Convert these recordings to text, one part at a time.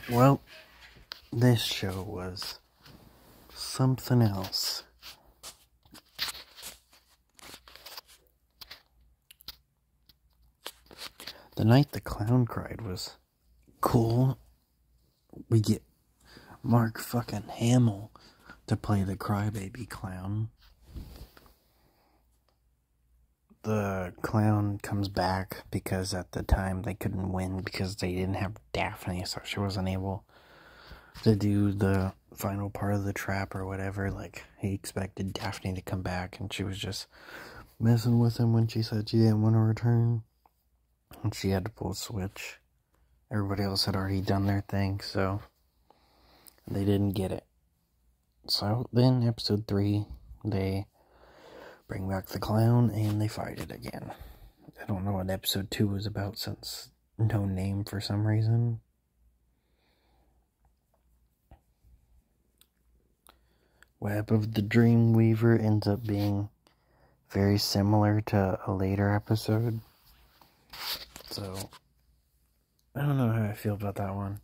Well, this show was something else. The Night the Clown Cried was cool. We get Mark fucking Hamill to play the crybaby clown. The clown comes back because at the time they couldn't win because they didn't have Daphne, so she wasn't able to do the final part of the trap or whatever. Like, he expected Daphne to come back, and she was just messing with him when she said she didn't want to return. And she had to pull a switch. Everybody else had already done their thing, so they didn't get it. So then, episode 3, they bring back the clown, and they fight it again. I don't know what episode 2 was about, since no name for some reason. Web of the Dreamweaver ends up being very similar to a later episode. So, I don't know how I feel about that one.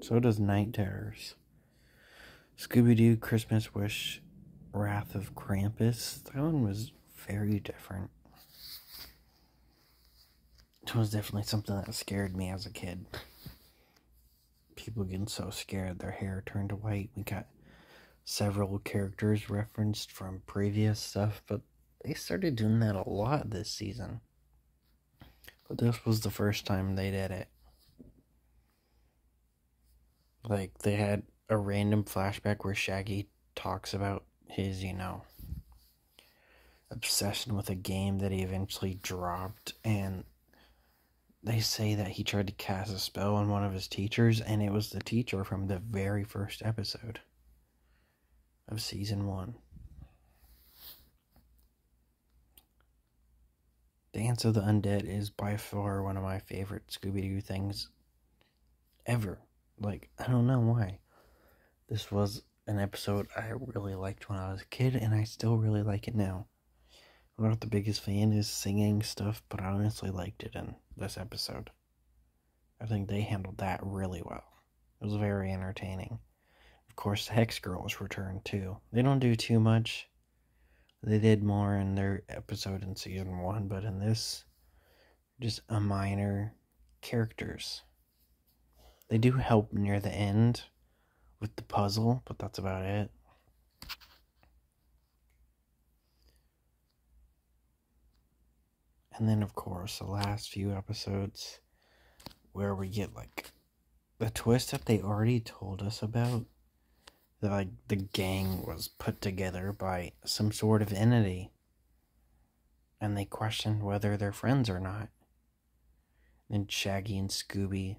So does Night Terrors. Scooby-Doo, Christmas Wish, Wrath of Krampus. That one was very different. It was definitely something that scared me as a kid. People getting so scared their hair turned white. We got several characters referenced from previous stuff, but they started doing that a lot this season. But this was the first time they did it. Like, they had a random flashback where Shaggy talks about his, obsession with a game that he eventually dropped, and they say that he tried to cast a spell on one of his teachers, and it was the teacher from the very first episode of season 1. Dance of the Undead is by far one of my favorite Scooby-Doo things ever. Like, I don't know why. This was an episode I really liked when I was a kid, and I still really like it now. I'm not the biggest fan is singing stuff, but I honestly liked it in this episode. I think they handled that really well. It was very entertaining. Of course, the Hex Girls returned too. They don't do too much. They did more in their episode in season 1, but in this, just a minor characters. They do help near the end with the puzzle, but that's about it. And then, of course, the last few episodes where we get, like, the twist that they already told us about. That, like, the gang was put together by some sort of entity. And they questioned whether they're friends or not. And Shaggy and Scooby,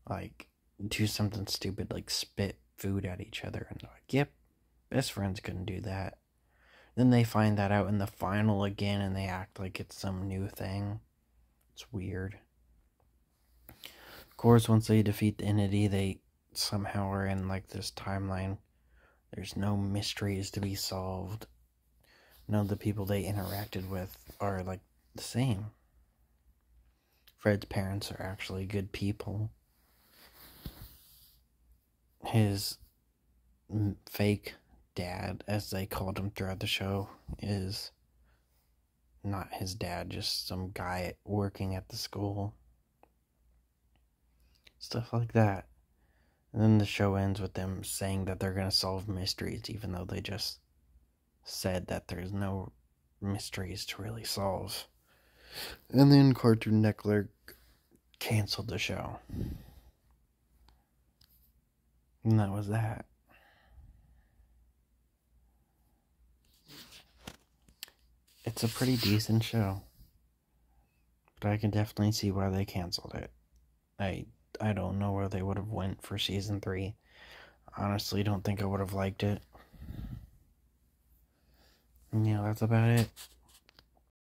like, do something stupid, like spit food at each other. And they're like, yep, best friends couldn't do that. Then they find that out in the final again, and they act like it's some new thing. It's weird. Of course, once they defeat the entity, they somehow are in, like, this timeline. There's no mysteries to be solved. None of the people they interacted with are, like, the same. Fred's parents are actually good people. His fake dad, as they called him throughout the show, is not his dad, just some guy working at the school. Stuff like that. And then the show ends with them saying that they're going to solve mysteries, even though they just said that there's no mysteries to really solve. And then Cartoon Network canceled the show. And that was that. It's a pretty decent show. But I can definitely see why they canceled it. I don't know where they would have went for season 3. Honestly, don't think I would have liked it. Yeah, that's about it.